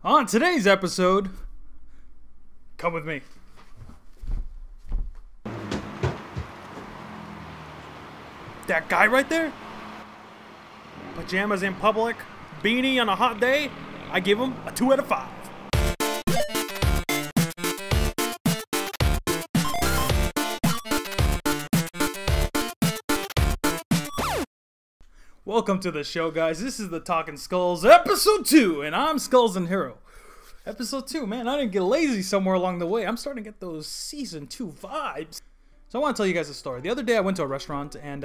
On today's episode, come with me. That guy right there? Pajamas in public, beanie on a hot day, I give him a 2 out of 5. Welcome to the show, guys. This is the Talking Skulls, episode 2, and I'm Skullznhero. Episode 2, man, I didn't get lazy somewhere along the way. I'm starting to get those season 2 vibes. So I want to tell you guys a story. The other day I went to a restaurant, and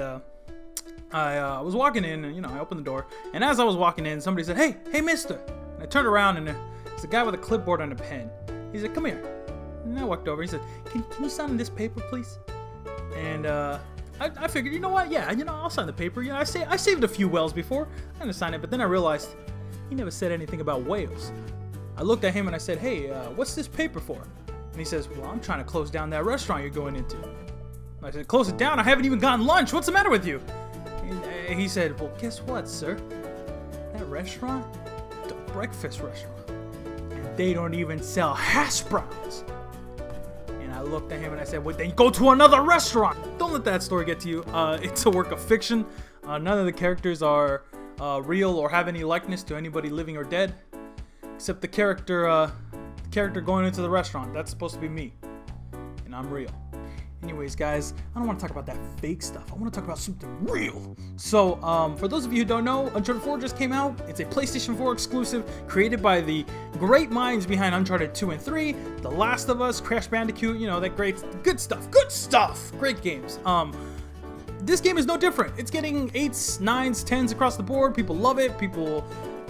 I was walking in, and I opened the door, and as I was walking in, somebody said, hey mister. And I turned around, and it's a guy with a clipboard and a pen. He said, come here. And I walked over. He said, can you sign this paper, please? And I figured, you know what? Yeah, I'll sign the paper. I saved a few whales before. I'm gonna sign it, but then I realized he never said anything about whales. I looked at him and I said, hey, what's this paper for? And he says, well, I'm trying to close down that restaurant you're going into. I said, close it down? I haven't even gotten lunch. What's the matter with you? And he said, well, guess what, sir? That restaurant, it's a breakfast restaurant, and they don't even sell hash browns. I looked at him and I said, well, then go to another restaurant. Don't let that story get to you. It's a work of fiction. None of the characters are real or have any likeness to anybody living or dead, except the character going into the restaurant. That's supposed to be me, and I'm real. Anyways, guys, I don't want to talk about that fake stuff. I want to talk about something real. So, for those of you who don't know, Uncharted 4 just came out. It's a PlayStation 4 exclusive, created by the great minds behind Uncharted 2 and 3, The Last of Us, Crash Bandicoot, that great, good stuff, great games. This game is no different. It's getting 8s, 9s, 10s across the board. People love it. People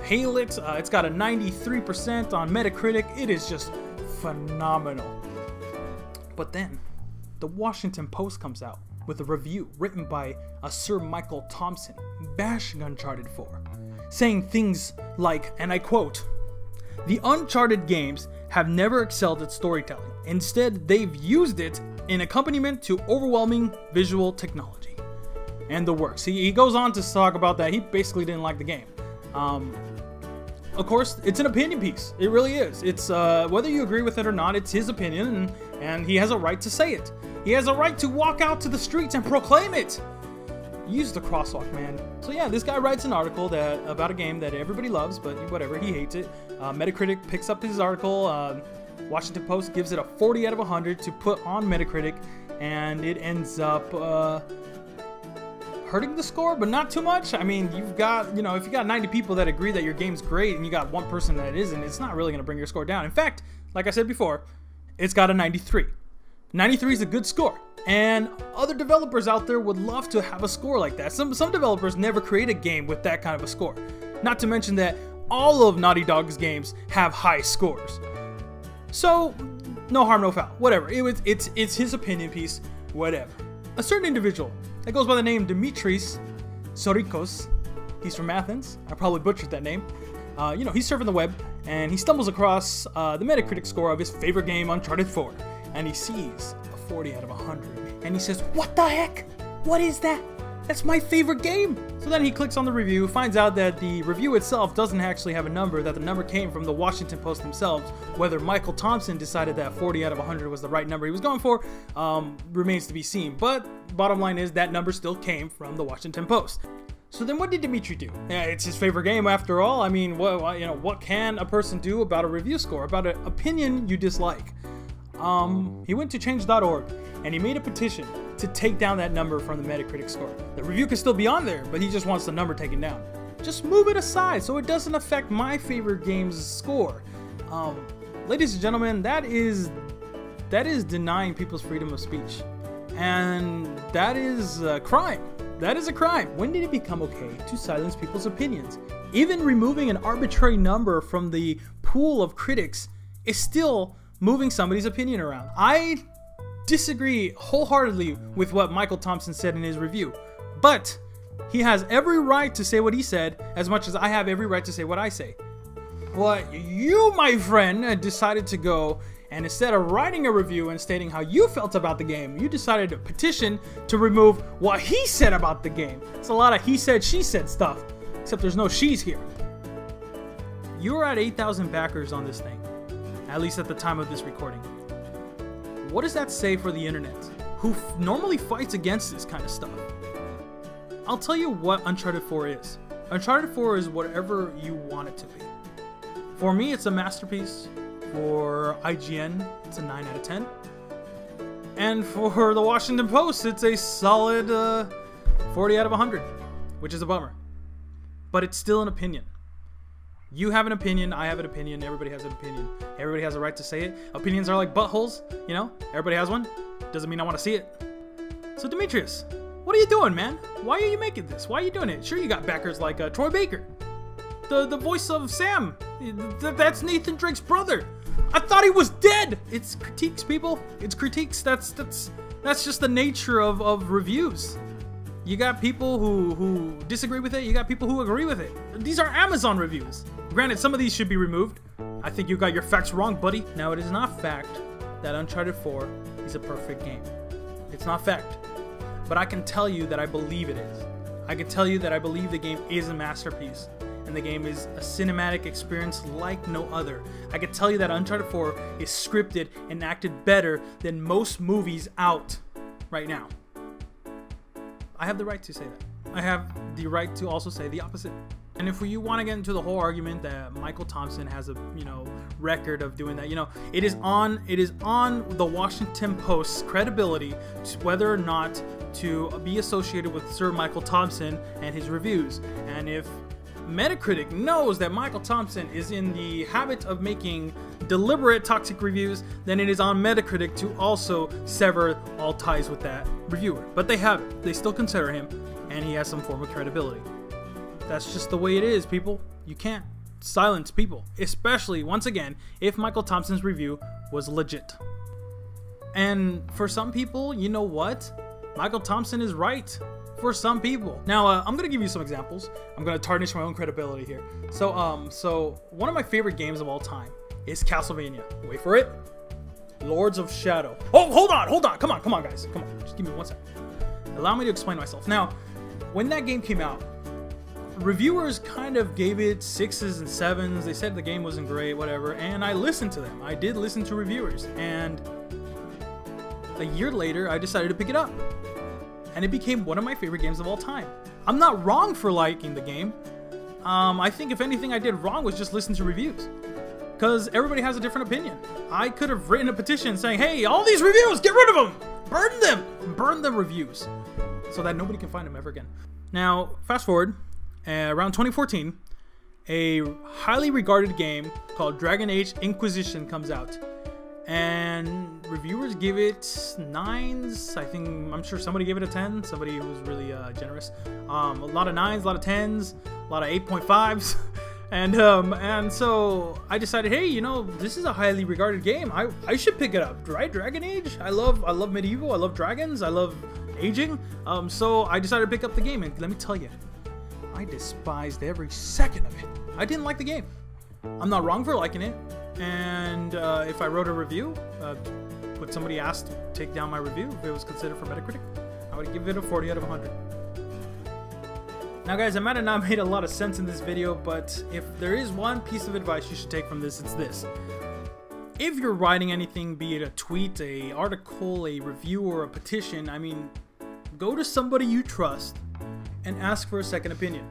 hail it. It's got a 93% on Metacritic. It is just phenomenal. But then the Washington Post comes out with a review written by a Sir Michael Thompson bashing Uncharted 4, saying things like, and I quote, "The Uncharted games have never excelled at storytelling. Instead, they've used it in accompaniment to overwhelming visual technology." And the works. He goes on to talk about that. He basically didn't like the game. Of course, it's an opinion piece. It really is. It's whether you agree with it or not, it's his opinion, and he has a right to say it. He has a right to walk out to the streets and proclaim it. Use the crosswalk, man. So yeah, this guy writes an article about a game that everybody loves, but whatever, he hates it. Metacritic picks up his article. Washington Post gives it a 40 out of 100 to put on Metacritic, and it ends up hurting the score, but not too much. I mean, you've got, if you got 90 people that agree that your game's great and you got one person that isn't, it's not really going to bring your score down. In fact, like I said before, it's got a 93. 93 is a good score, and other developers out there would love to have a score like that. Some developers never create a game with that kind of a score. Not to mention that all of Naughty Dog's games have high scores. So, no harm, no foul. Whatever. It's his opinion piece. Whatever. A certain individual that goes by the name Dimitris Sorikos. He's from Athens. I probably butchered that name. He's surfing the web, and he stumbles across the Metacritic score of his favorite game, Uncharted 4. And he sees a 40 out of 100. And he says, what the heck? What is that? That's my favorite game. So then he clicks on the review, finds out that the review itself doesn't actually have a number, that the number came from the Washington Post themselves. Whether Michael Thompson decided that 40 out of 100 was the right number he was going for remains to be seen. But bottom line is that number still came from the Washington Post. So then what did Dimitri do? Yeah, it's his favorite game after all. I mean, what can a person do about a review score, about an opinion you dislike? He went to change.org and he made a petition to take down that number from the Metacritic score. The review can still be on there, but he just wants the number taken down. Just move it aside so it doesn't affect my favorite game's score. Ladies and gentlemen, that is denying people's freedom of speech. And that is a crime. That is a crime. When did it become okay to silence people's opinions? Even removing an arbitrary number from the pool of critics is still moving somebody's opinion around. I disagree wholeheartedly with what Michael Thompson said in his review, but he has every right to say what he said as much as I have every right to say what I say. Well, you, my friend, decided to go and instead of writing a review and stating how you felt about the game, you decided to petition to remove what he said about the game. It's a lot of he said, she said stuff, except there's no she's here. you're at 8,000 backers on this thing, at least at the time of this recording. What does that say for the internet, who normally fights against this kind of stuff? I'll tell you what Uncharted 4 is. Uncharted 4 is whatever you want it to be. For me, it's a masterpiece. For IGN, it's a 9 out of 10. And for the Washington Post, it's a solid 40 out of 100, which is a bummer. But it's still an opinion. You have an opinion, I have an opinion, everybody has an opinion. Everybody has a right to say it. Opinions are like buttholes, you know? Everybody has one. Doesn't mean I want to see it. So Demetrius, what are you doing, man? Why are you making this? Why are you doing it? Sure, you got backers like Troy Baker, the voice of Sam. That's Nathan Drake's brother. I thought he was dead. It's critiques, people. It's critiques. That's just the nature of reviews. You got people who disagree with it. You got people who agree with it. These are Amazon reviews. Granted, some of these should be removed. I think you got your facts wrong, buddy. Now, it is not fact that Uncharted 4 is a perfect game. It's not fact. But I can tell you that I believe it is. I can tell you that I believe the game is a masterpiece. And the game is a cinematic experience like no other. I can tell you that Uncharted 4 is scripted and acted better than most movies out right now. I have the right to say that. I have the right to also say the opposite. And if you want to get into the whole argument that Michael Thompson has a, record of doing that, it is on the Washington Post's credibility to whether or not to be associated with Sir Michael Thompson and his reviews. And if Metacritic knows that Michael Thompson is in the habit of making deliberate toxic reviews, then it is on Metacritic to also sever all ties with that reviewer. But they haven't. They still consider him, and he has some form of credibility. That's just the way it is, people. You can't silence people, especially, once again, if Michael Thompson's review was legit. And for some people, you know what? Michael Thompson is right. For some people. Now, I'm gonna give you some examples. I'm gonna tarnish my own credibility here. So one of my favorite games of all time is Castlevania. Wait for it. Lords of Shadow. Oh, hold on. Come on, guys. Come on, just give me 1 second. Allow me to explain myself. Now, when that game came out, reviewers kind of gave it 6s and 7s. They said the game wasn't great, whatever. And I listened to them. I did listen to reviewers. And a year later, I decided to pick it up. And it became one of my favorite games of all time. I'm not wrong for liking the game. I think if anything I did wrong was just listen to reviews. Because everybody has a different opinion. I could have written a petition saying, hey, all these reviews, get rid of them! Burn them! Burn the reviews. So that nobody can find them ever again. Now, fast forward, around 2014, a highly regarded game called Dragon Age Inquisition comes out. And reviewers give it 9s. I'm sure somebody gave it a 10. Somebody who was really generous. A lot of 9s, a lot of 10s, a lot of 8.5s. And so I decided, hey, this is a highly regarded game. I should pick it up, right? Dragon Age. I love medieval. I love dragons. I love aging. So I decided to pick up the game, and let me tell you, I despised every second of it. I didn't like the game. I'm not wrong for liking it. And if I wrote a review, would somebody ask to take down my review if it was considered for Metacritic, I would give it a 40 out of 100. Now guys, I might have not made a lot of sense in this video, but if there is one piece of advice you should take from this, it's this. If you're writing anything, be it a tweet, a article, a review, or a petition, go to somebody you trust and ask for a second opinion.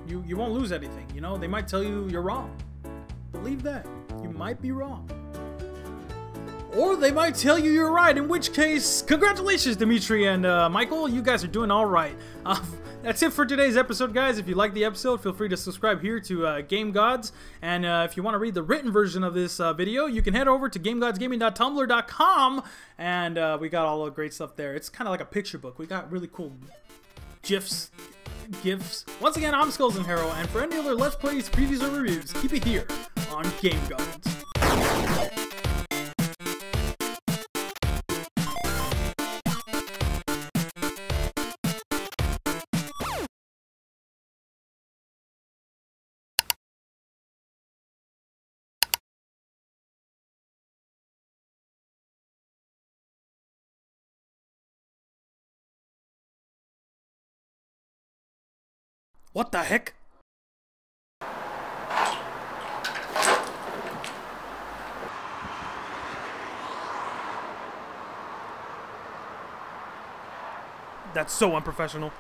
You won't lose anything, they might tell you you're wrong. Believe that. You might be wrong. Or they might tell you you're right, in which case, congratulations, Dimitri and Michael. You guys are doing all right. That's it for today's episode, guys. If you liked the episode, feel free to subscribe here to Game Gods. And if you want to read the written version of this video, you can head over to gamegodsgaming.tumblr.com. And we got all the great stuff there. It's kind of like a picture book. We got really cool GIFs. Once again, I'm Skullznhero, and for any other Let's Plays, previews, or reviews, keep it here on Game Gods. What the heck? That's so unprofessional.